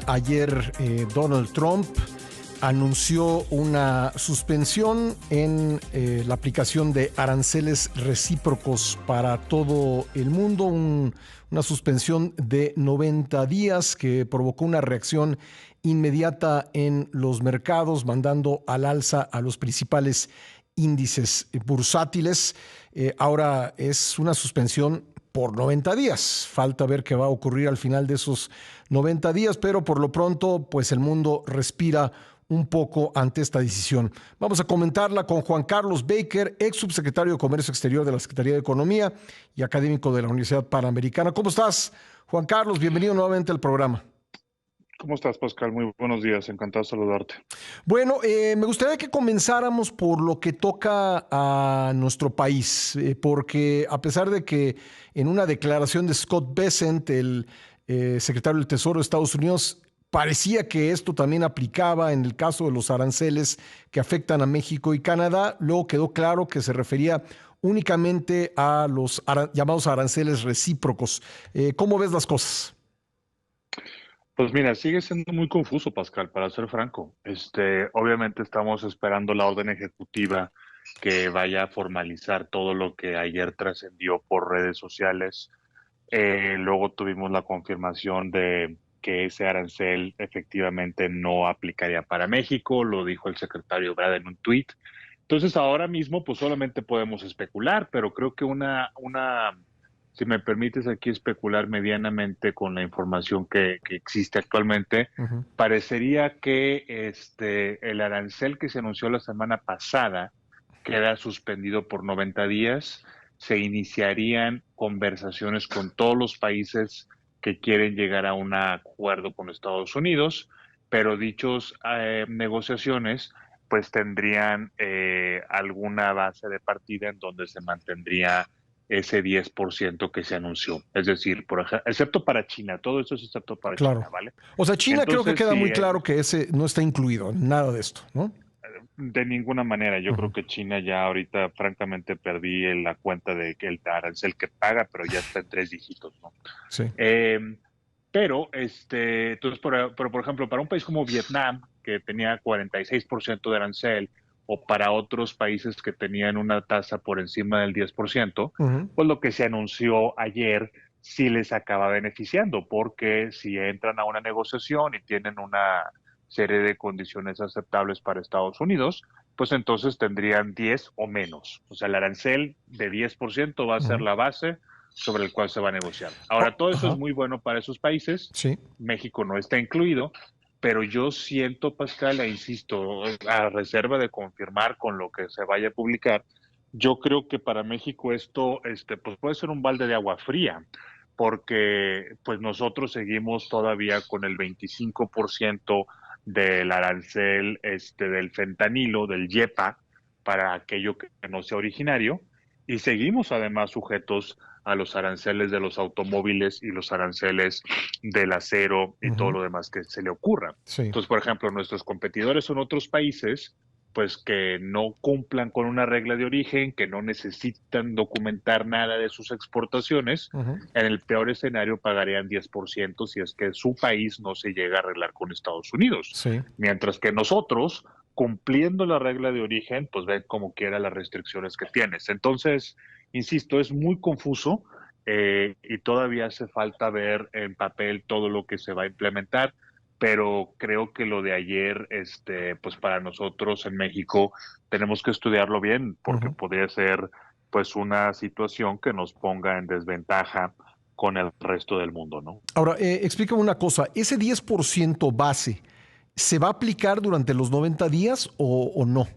Ayer Donald Trump anunció una suspensión en la aplicación de aranceles recíprocos para todo el mundo, una suspensión de 90 días que provocó una reacción inmediata en los mercados, mandando al alza a los principales índices bursátiles. Ahora es una suspensión por 90 días. Falta ver qué va a ocurrir al final de esos 90 días, pero por lo pronto, pues el mundo respira un poco ante esta decisión. Vamos a comentarla con Juan Carlos Baker, ex subsecretario de Comercio Exterior de la Secretaría de Economía y académico de la Universidad Panamericana. ¿Cómo estás, Juan Carlos? Bienvenido nuevamente al programa. ¿Cómo estás, Pascal? Muy buenos días, encantado de saludarte. Bueno, me gustaría que comenzáramos por lo que toca a nuestro país, porque a pesar de que en una declaración de Scott Bessent, el secretario del Tesoro de Estados Unidos, parecía que esto también aplicaba en el caso de los aranceles que afectan a México y Canadá, luego quedó claro que se refería únicamente a los llamados aranceles recíprocos. ¿Cómo ves las cosas? Pues mira, sigue siendo muy confuso, Pascal, para ser franco. Obviamente estamos esperando la orden ejecutiva que vaya a formalizar todo lo que ayer trascendió por redes sociales. Luego tuvimos la confirmación de que ese arancel efectivamente no aplicaría para México, lo dijo el secretario Ebrard en un tuit. Entonces ahora mismo pues solamente podemos especular, pero creo que si me permites aquí especular medianamente con la información que existe actualmente, Ujú. parecería que el arancel que se anunció la semana pasada queda suspendido por 90 días. Se iniciarían conversaciones con todos los países que quieren llegar a un acuerdo con Estados Unidos, pero dichos negociaciones pues tendrían alguna base de partida en donde se mantendría ese 10% que se anunció. Es decir, excepto para China, todo eso es excepto para Claro. China, ¿vale? O sea, China creo que Entonces, queda sí, muy claro que ese no está incluido en nada de esto, ¿no? de ninguna manera. Yo creo Ujú. que China ya ahorita, francamente, perdí la cuenta de que el arancel que paga, pero ya está en tres dígitos, ¿no? Sí. Eh, entonces, pero por ejemplo, para un país como Vietnam, que tenía 46% de arancel, o para otros países que tenían una tasa por encima del 10%, Ujú. pues lo que se anunció ayer sí les acaba beneficiando, porque si entran a una negociación y tienen una serie de condiciones aceptables para Estados Unidos, pues entonces tendrían 10 o menos. O sea, el arancel de 10% va a ser Ujú. la base sobre el cual se va a negociar. Ahora, todo eso es Ajá. muy bueno para esos países. Sí. México no está incluido, pero yo siento, Pascal, e insisto, a reserva de confirmar con lo que se vaya a publicar, yo creo que para México esto pues puede ser un balde de agua fría, porque pues nosotros seguimos todavía con el 25% del arancel del fentanilo, del YEPA, para aquello que no sea originario, y seguimos además sujetos a los aranceles de los automóviles y los aranceles del acero y todo Ujú. lo demás que se le ocurra. Sí. Entonces, por ejemplo, nuestros competidores son otros países pues que no cumplan con una regla de origen, que no necesitan documentar nada de sus exportaciones. Ujú. En el peor escenario pagarían 10% si es que su país no se llega a arreglar con Estados Unidos. Sí. Mientras que nosotros, cumpliendo la regla de origen, pues ven como quiera las restricciones que tienes. Entonces, insisto, es muy confuso y todavía hace falta ver en papel todo lo que se va a implementar, pero creo que lo de ayer, pues para nosotros en México tenemos que estudiarlo bien porque Ujú. podría ser pues una situación que nos ponga en desventaja con el resto del mundo, ¿no? Ahora, explícame una cosa, ¿ese 10% base se va a aplicar durante los 90 días o no?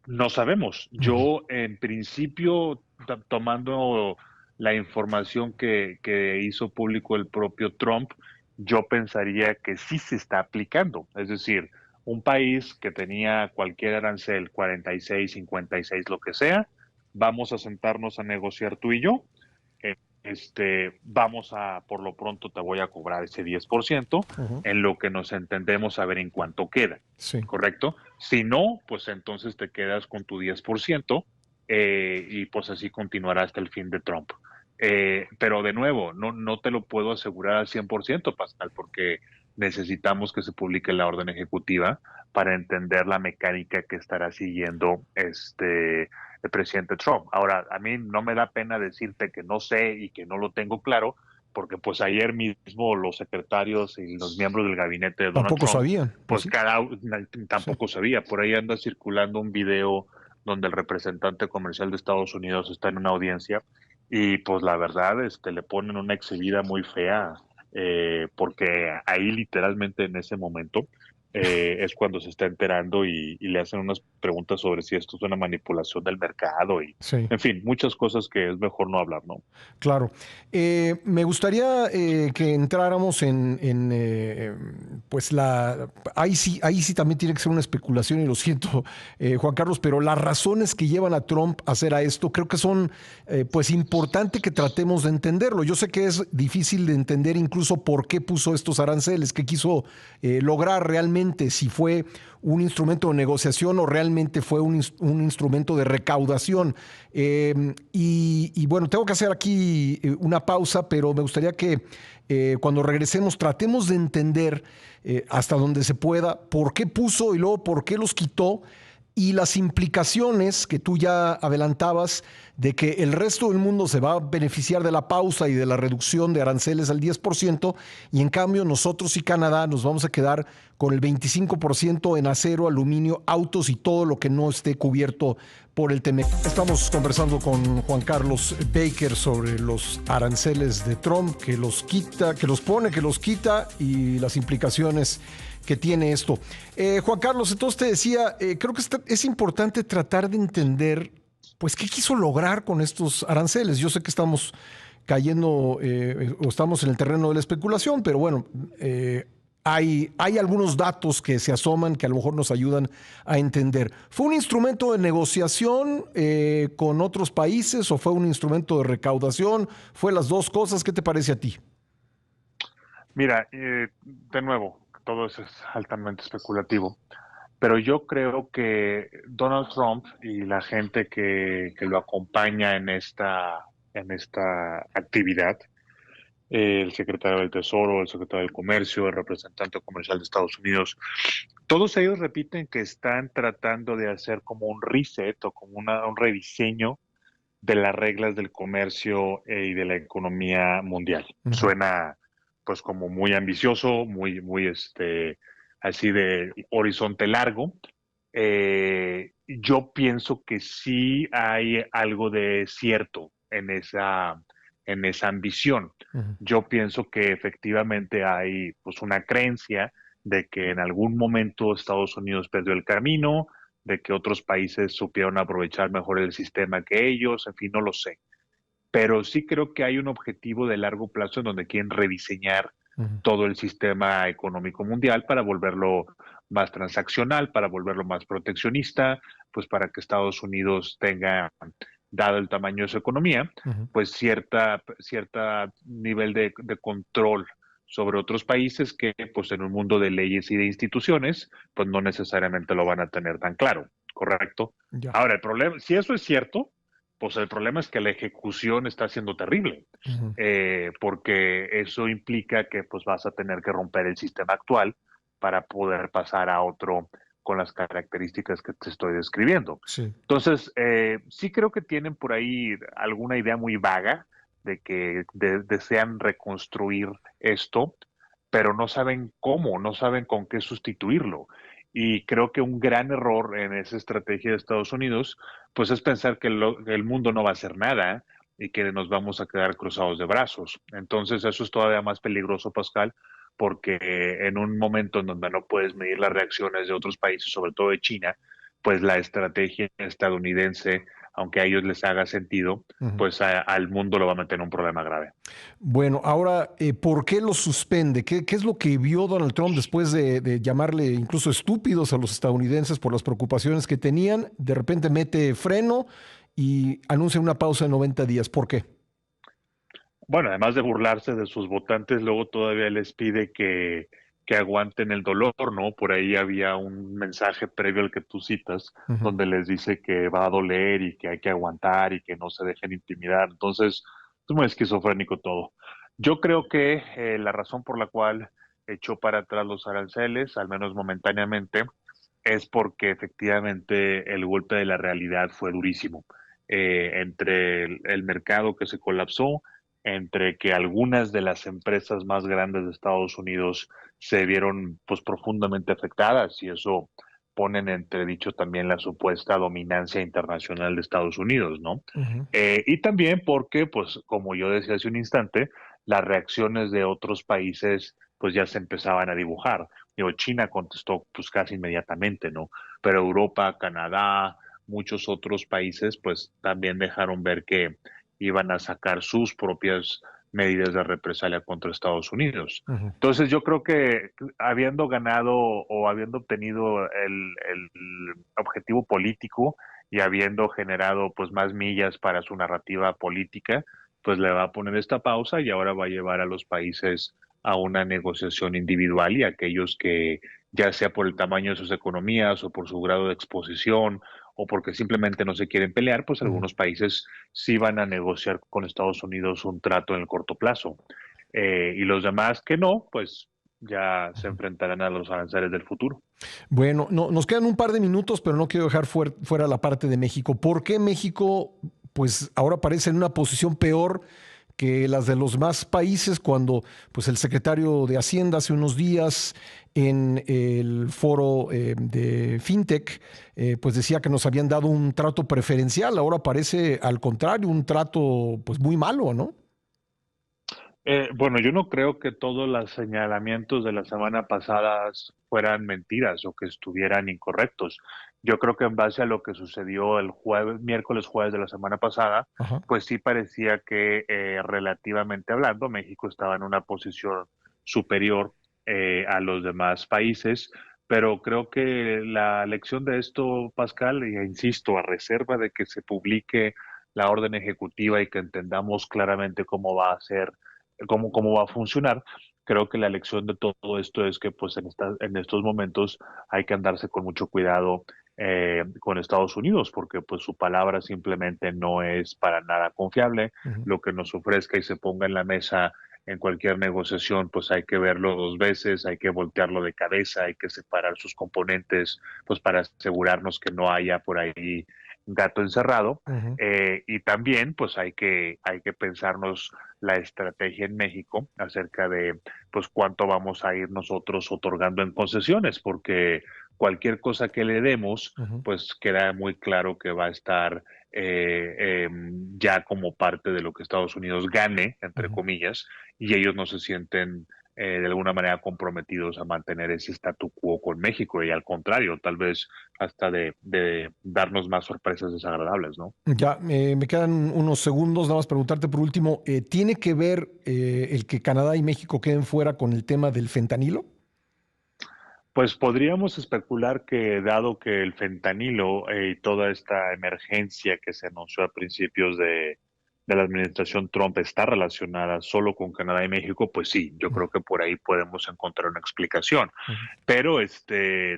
No sabemos. Ujú. Yo, en principio, tomando la información que hizo público el propio Trump, yo pensaría que sí se está aplicando. Es decir, un país que tenía cualquier arancel, 46, 56, lo que sea, vamos a sentarnos a negociar tú y yo. Vamos a, por lo pronto te voy a cobrar ese 10% Ujú. en lo que nos entendemos a ver en cuánto queda, Sí. ¿correcto? Si no, pues entonces te quedas con tu 10% y pues así continuará hasta el fin de Trump. Pero de nuevo, no te lo puedo asegurar al 100%, Pascal, porque necesitamos que se publique la orden ejecutiva para entender la mecánica que estará siguiendo el presidente Trump. Ahora, a mí no me da pena decirte que no sé y que no lo tengo claro, porque pues ayer mismo los secretarios y los miembros del gabinete de Donald Tampoco Trump, sabían, ¿o pues sí? Sí. tampoco sabía. Por ahí anda circulando un video donde el representante comercial de Estados Unidos está en una audiencia y pues la verdad, le ponen una exhibida muy fea, porque ahí literalmente en ese momento es cuando se está enterando y le hacen unas preguntas sobre si esto es una manipulación del mercado y, Sí. en fin, muchas cosas que es mejor no hablar, ¿no? Claro. Me gustaría que entráramos pues ahí sí también tiene que ser una especulación y lo siento, Juan Carlos, pero las razones que llevan a Trump a hacer a esto creo que son pues importante que tratemos de entenderlo. Yo sé que es difícil de entender incluso por qué puso estos aranceles, qué quiso lograr realmente, si fue un instrumento de negociación o realmente fue un instrumento de recaudación. Y bueno, tengo que hacer aquí una pausa, pero me gustaría que cuando regresemos tratemos de entender hasta donde se pueda por qué puso y luego por qué los quitó y las implicaciones que tú ya adelantabas de que el resto del mundo se va a beneficiar de la pausa y de la reducción de aranceles al 10% y en cambio nosotros y Canadá nos vamos a quedar con el 25% en acero, aluminio, autos y todo lo que no esté cubierto por el TEMEC. Estamos conversando con Juan Carlos Baker sobre los aranceles de Trump, que los quita, que los pone, que los quita y las implicaciones que tiene esto. Juan Carlos, entonces te decía, creo que es importante tratar de entender, pues, qué quiso lograr con estos aranceles. Yo sé que estamos cayendo o estamos en el terreno de la especulación, pero bueno, hay algunos datos que se asoman que a lo mejor nos ayudan a entender. ¿Fue un instrumento de negociación con otros países o fue un instrumento de recaudación? ¿Fue las dos cosas? ¿Qué te parece a ti? Mira, de nuevo, todo eso es altamente especulativo, pero yo creo que Donald Trump y la gente que lo acompaña en esta actividad, el secretario del Tesoro, el secretario del Comercio, el representante comercial de Estados Unidos, todos ellos repiten que están tratando de hacer como un reset o como un rediseño de las reglas del comercio y de la economía mundial. Uh -huh. Suena pues como muy ambicioso, muy así de horizonte largo. Yo pienso que sí hay algo de cierto en esa ambición. Uh -huh. Yo pienso que efectivamente hay pues una creencia de que en algún momento Estados Unidos perdió el camino, de que otros países supieron aprovechar mejor el sistema que ellos, en fin, no lo sé. Pero sí creo que hay un objetivo de largo plazo en donde quieren rediseñar Uh -huh. todo el sistema económico mundial para volverlo más transaccional, para volverlo más proteccionista, pues para que Estados Unidos tenga, dado el tamaño de su economía, Uh -huh. pues cierta nivel de control sobre otros países que pues en un mundo de leyes y de instituciones, pues no necesariamente lo van a tener tan claro, ¿correcto? Ya. Ahora, el problema, si eso es cierto, pues el problema es que la ejecución está siendo terrible, Uh -huh. porque eso implica que pues vas a tener que romper el sistema actual para poder pasar a otro con las características que te estoy describiendo. Sí. Entonces, sí creo que tienen por ahí alguna idea muy vaga de que desean reconstruir esto, pero no saben cómo, no saben con qué sustituirlo. Y creo que un gran error en esa estrategia de Estados Unidos, pues es pensar que el mundo no va a hacer nada y que nos vamos a quedar cruzados de brazos. Entonces eso es todavía más peligroso, Pascal, porque en un momento en donde no puedes medir las reacciones de otros países, sobre todo de China, pues la estrategia estadounidense, aunque a ellos les haga sentido, Uh -huh. pues al mundo lo va a meter en un problema grave. Bueno, ahora, ¿por qué lo suspende? ¿Qué es lo que vio Donald Trump después de llamarle incluso estúpidos a los estadounidenses por las preocupaciones que tenían? De repente mete freno y anuncia una pausa de 90 días. ¿Por qué? Bueno, además de burlarse de sus votantes, luego todavía les pide que aguanten el dolor, ¿no? Por ahí había un mensaje previo al que tú citas, Uh -huh. donde les dice que va a doler y que hay que aguantar y que no se dejen intimidar. Entonces, Es muy esquizofrénico todo. Yo creo que la razón por la cual echó para atrás los aranceles, al menos momentáneamente, es porque efectivamente el golpe de la realidad fue durísimo. Entre el mercado que se colapsó, entre que algunas de las empresas más grandes de Estados Unidos se vieron pues profundamente afectadas y eso pone en entredicho también la supuesta dominancia internacional de Estados Unidos, ¿no? Ujú. Y también porque, pues, como yo decía hace un instante, las reacciones de otros países, pues ya se empezaban a dibujar. Digo, China contestó, pues, casi inmediatamente, ¿no? Pero Europa, Canadá, muchos otros países, pues, también dejaron ver que iban a sacar sus propias medidas de represalia contra Estados Unidos. Ujú. Entonces, yo creo que habiendo ganado o habiendo obtenido el objetivo político, y habiendo generado pues más millas para su narrativa política, pues le va a poner esta pausa y ahora va a llevar a los países a una negociación individual y aquellos que ya sea por el tamaño de sus economías o por su grado de exposición o porque simplemente no se quieren pelear, pues Ujú. algunos países sí van a negociar con Estados Unidos un trato en el corto plazo. Y los demás que no, pues ya se enfrentarán a los aranceles del futuro. Bueno, no, nos quedan un par de minutos, pero no quiero dejar fuera la parte de México. ¿Por qué México, pues ahora parece en una posición peor que las de los demás países cuando pues el secretario de Hacienda hace unos días en el foro de FinTech pues decía que nos habían dado un trato preferencial, ahora parece al contrario un trato pues muy malo, ¿no? Bueno, yo no creo que todos los señalamientos de la semana pasada fueran mentiras o que estuvieran incorrectos. Yo creo que en base a lo que sucedió el jueves, miércoles, jueves de la semana pasada, Ajá. pues sí parecía que relativamente hablando, México estaba en una posición superior a los demás países, pero creo que la lección de esto, Pascal, e insisto, a reserva de que se publique la orden ejecutiva y que entendamos claramente cómo va a ser cómo va a funcionar. Creo que la lección de todo esto es que pues en estos momentos hay que andarse con mucho cuidado con Estados Unidos, porque pues su palabra simplemente no es para nada confiable. Ujú. Lo que nos ofrezca y se ponga en la mesa en cualquier negociación, pues hay que verlo dos veces, hay que voltearlo de cabeza, hay que separar sus componentes, pues para asegurarnos que no haya por ahí gato encerrado. Ujú. Y también, pues hay que pensarnos la estrategia en México acerca de, pues, cuánto vamos a ir nosotros otorgando en concesiones, porque cualquier cosa que le demos, Ujú. pues queda muy claro que va a estar ya como parte de lo que Estados Unidos gane, entre Ujú. comillas, y ellos no se sienten de alguna manera comprometidos a mantener ese statu quo con México y al contrario, tal vez hasta de darnos más sorpresas desagradables, ¿no? Ya, me quedan unos segundos, nada más preguntarte por último, ¿tiene que ver el que Canadá y México queden fuera con el tema del fentanilo? Pues podríamos especular que dado que el fentanilo y toda esta emergencia que se anunció a principios de la administración Trump está relacionada solo con Canadá y México, pues sí, yo creo que por ahí podemos encontrar una explicación. Ujú. Pero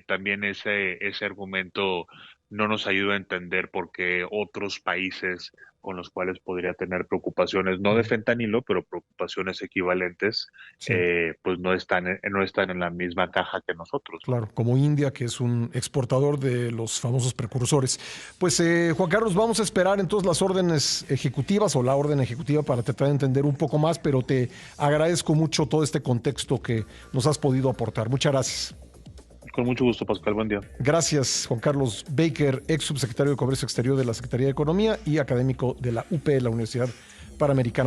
también ese argumento no nos ayuda a entender por qué otros países con los cuales podría tener preocupaciones, no de Ujú. fentanilo, pero preocupaciones equivalentes, Sí, pues no están en la misma caja que nosotros, ¿no? claro, como India, que es un exportador de los famosos precursores. Pues Juan Carlos, vamos a esperar entonces las órdenes ejecutivas o la orden ejecutiva para tratar de entender un poco más, pero te agradezco mucho todo este contexto que nos has podido aportar. Muchas gracias. Con mucho gusto, Pascal. Buen día. Gracias, Juan Carlos Baker, ex subsecretario de Comercio Exterior de la Secretaría de Economía y académico de la UP, la Universidad Panamericana.